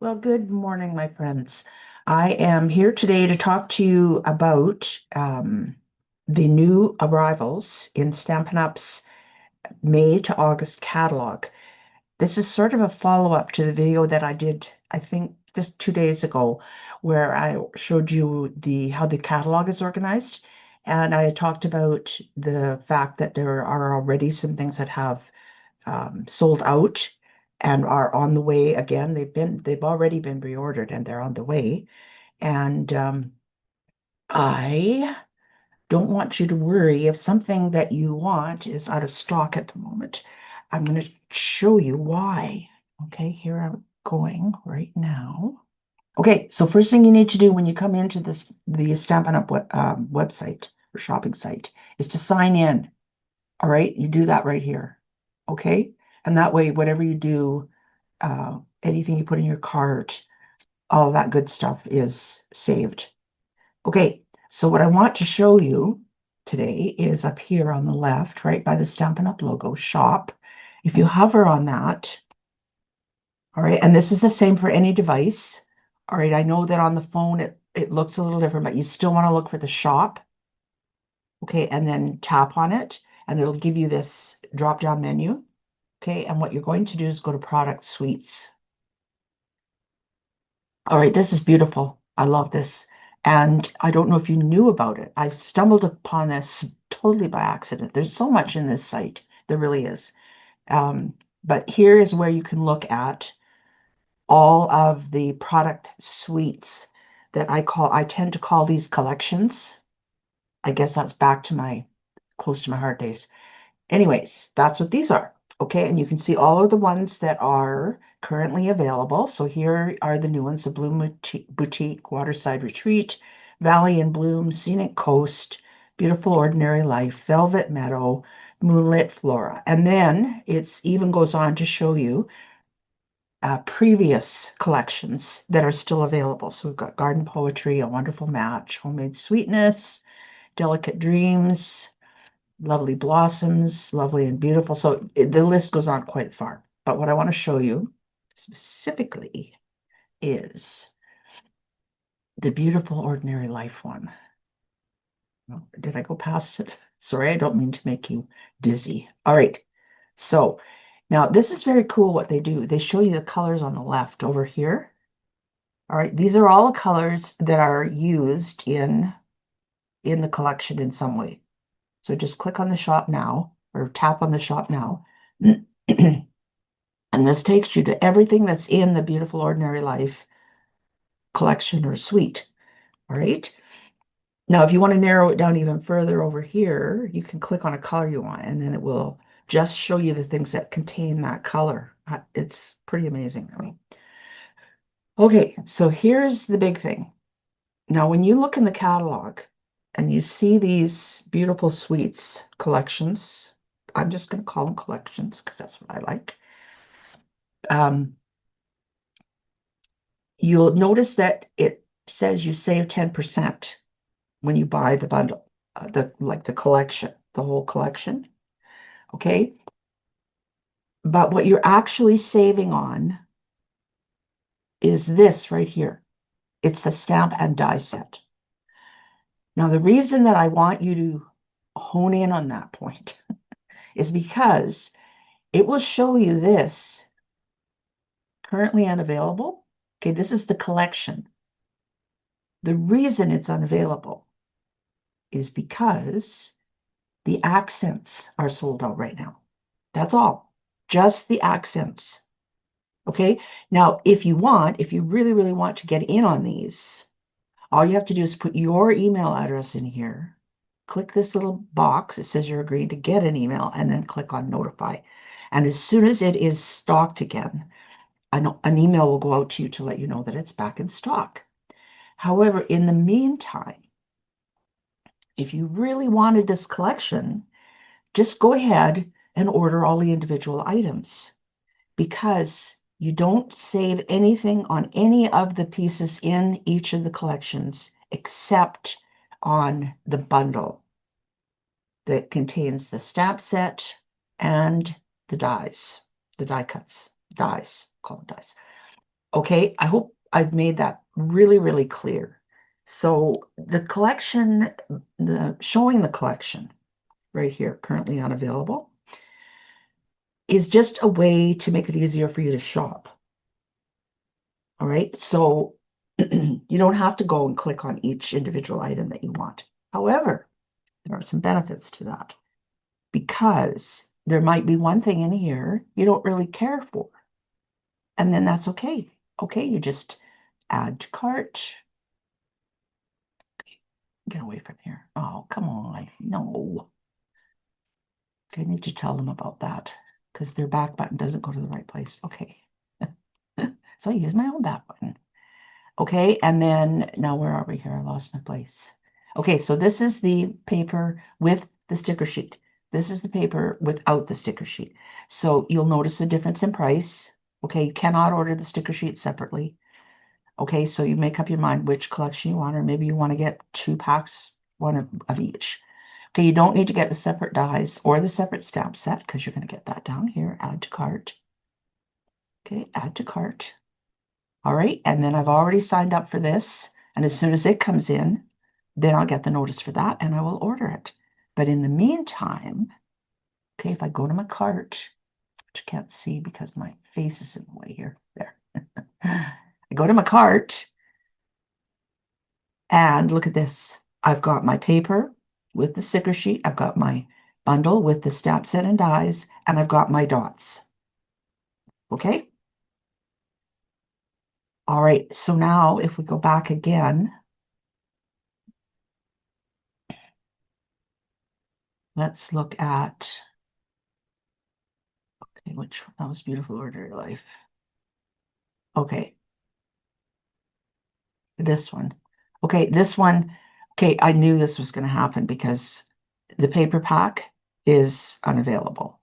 Well, good morning, my friends. I am here today to talk to you about the new arrivals in Stampin' Up's May to August catalog. This is sort of a follow-up to the video that I did, I think, just 2 days ago, where I showed you how the catalog is organized. And I had talked about the fact that there are already some things that have sold out and are on the way again. They've already been reordered and they're on the way. And I don't want you to worry if something that you want is out of stock at the moment. I'm going to show you why. Okay, here I'm going right now. Okay, so first thing you need to do when you come into the Stampin' Up website or shopping site is to sign in. All right, you do that right here. Okay, and that way, whatever you do, anything you put in your cart, all that good stuff is saved. Okay, so what I want to show you today is up here on the left, right by the Stampin' Up logo, shop. If you hover on that, all right, and this is the same for any device. All right, I know that on the phone it looks a little different, but you still want to look for the shop. Okay, and then tap on it, and it'll give you this drop-down menu. Okay, and what you're going to do is go to Product Suites. All right, this is beautiful. I love this. And I don't know if you knew about it. I stumbled upon this totally by accident. There's so much in this site. There really is. But here is where you can look at all of the product suites that I tend to call these collections. I guess that's back to close to my heart days. Anyways, that's what these are. Okay, and you can see all of the ones that are currently available. So here are the new ones: the Bloom Boutique, Waterside Retreat, Valley in Bloom, Scenic Coast, Beautiful Ordinary Life, Velvet Meadow, Moonlit Flora. And then it even goes on to show you previous collections that are still available. So we've got Garden Poetry, A Wonderful Match, Homemade Sweetness, Delicate Dreams, Lovely Blossoms, Lovely and Beautiful. So the list goes on quite far. But what I want to show you specifically is the Beautiful Ordinary Life one. Did I go past it? Sorry, I don't mean to make you dizzy. All right. So now this is very cool what they do. They show you the colors on the left over here. All right. These are all the colors that are used in the collection in some way. So just click on the shop now or tap on the shop now. And this takes you to everything that's in the Beautiful Ordinary Life collection or suite. All right. Now, if you want to narrow it down even further over here, you can click on a color you want, and then it will just show you the things that contain that color. It's pretty amazing. I mean, okay, so here's the big thing. Now, when you look in the catalog and you see these beautiful suites collections, I'm just going to call them collections because that's what I like. You'll notice that it says you save 10% when you buy the bundle, the collection, the whole collection. Okay. But what you're actually saving on is this right here. It's the stamp and die set. Now, the reason that I want you to hone in on that point is because it will show you this currently unavailable. Okay, this is the collection. The reason it's unavailable is because the accents are sold out right now. That's all. Just the accents. Okay. Now, if you really, really want to get in on these, all you have to do is put your email address in here. Click this little box. It says you're agreed to get an email, and then click on notify. And as soon as it is stocked again, an email will go out to you to let you know that it's back in stock. However, in the meantime, if you really wanted this collection, just go ahead and order all the individual items, because you don't save anything on any of the pieces in each of the collections except on the bundle that contains the stamp set and the dies, the die cuts, dies, call them dies. Okay, I hope I've made that really, really clear. So the collection, showing the collection right here, currently unavailable, is just a way to make it easier for you to shop. All right, so you don't have to go and click on each individual item that you want. However, there are some benefits to that because there might be one thing in here you don't really care for, and then that's okay. Okay, you just add to cart. Get away from here. Oh, come on. No. I need to tell them about that because their back button doesn't go to the right place. Okay. So I use my own back button. Okay, and then now where are we here? I lost my place. Okay, so this is the paper with the sticker sheet. This is the paper without the sticker sheet. So you'll notice the difference in price. Okay, you cannot order the sticker sheet separately. Okay, so you make up your mind which collection you want, or maybe you want to get 2 packs, one of each. Okay, you don't need to get the separate dies or the separate stamp set because you're going to get that down here. Add to cart. Okay, add to cart. All right, and then I've already signed up for this. And as soon as it comes in, then I'll get the notice for that and I will order it. But in the meantime, okay, if I go to my cart, which I can't see because my face is in the way here. There. I go to my cart and look at this. I've got my paper with the sticker sheet. I've got my bundle with the stamp set and dies, and I've got my dots. Okay? All right, so now if we go back again, let's look at, okay, which that was Beautiful Ordinary Life. Okay, this one. Okay, this one, okay, I knew this was going to happen because the paper pack is unavailable.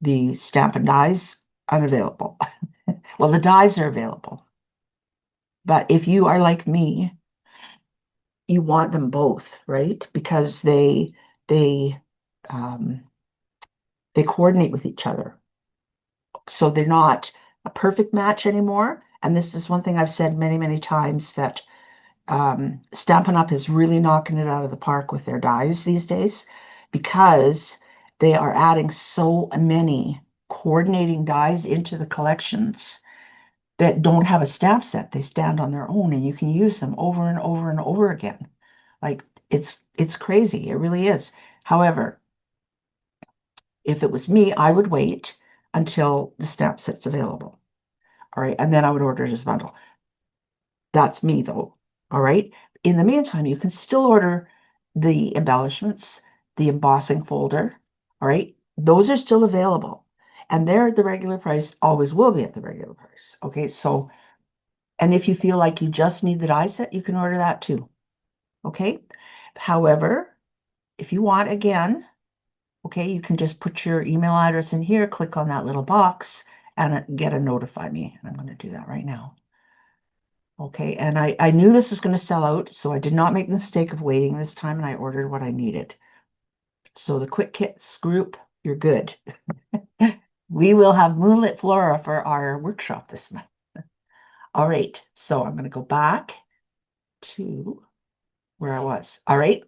The stamp and dies, unavailable. Well, the dies are available. But if you are like me, you want them both, right? Because they um, they coordinate with each other. So they're not a perfect match anymore. And this is one thing I've said many, many times that Stampin' Up! Is really knocking it out of the park with their dies these days because they are adding so many coordinating dies into the collections that don't have a stamp set. They stand on their own and you can use them over and over and over again. Like it's crazy. It really is. However, if it was me, I would wait until the stamp set's available. All right. And then I would order it as a bundle. That's me though. All right. In the meantime, you can still order the embellishments, the embossing folder. All right. Those are still available. And they're at the regular price, always will be at the regular price. Okay. So, and if you feel like you just need the die set, you can order that too. Okay. However, if you want again, okay, you can just put your email address in here, click on that little box, and get a notify me. And I'm going to do that right now. Okay, and I knew this was going to sell out, so I did not make the mistake of waiting this time, and I ordered what I needed. So the Quick Kits group, you're good. We will have Moonlit Flora for our workshop this month. All right, so I'm going to go back to where I was. All right.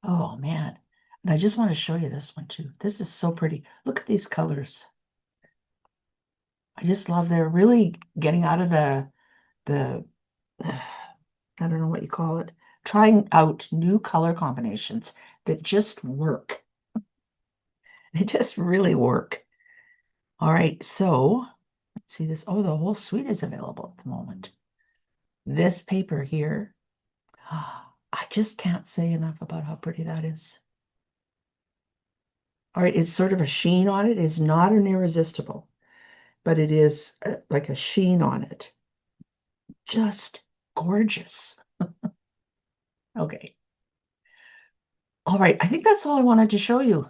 Oh man. And I just want to show you this one too. This is so pretty. Look at these colors. I just love they're really getting out of the I don't know what you call it, trying out new color combinations that just work. They just really work. All right, so let's see this. Oh, the whole suite is available at the moment. This paper here, I just can't say enough about how pretty that is. All right, it's sort of a sheen on it. It's not an irresistible, but it is like a sheen on it. Just gorgeous. Okay. All right, I think that's all I wanted to show you.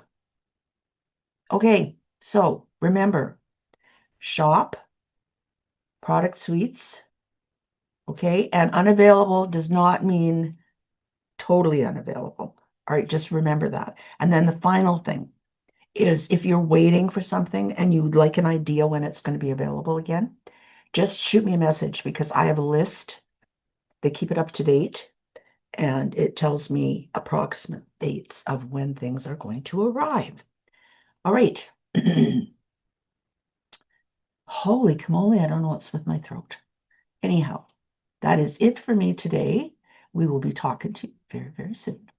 Okay, so remember, shop, product suites, okay? And unavailable does not mean totally unavailable. All right, just remember that. And then the final thing, is if you're waiting for something and you'd like an idea when it's going to be available again, just shoot me a message because I have a list. They keep it up to date and it tells me approximate dates of when things are going to arrive. All right. Holy camole, I don't know what's with my throat. Anyhow, that is it for me today. We will be talking to you very, very soon.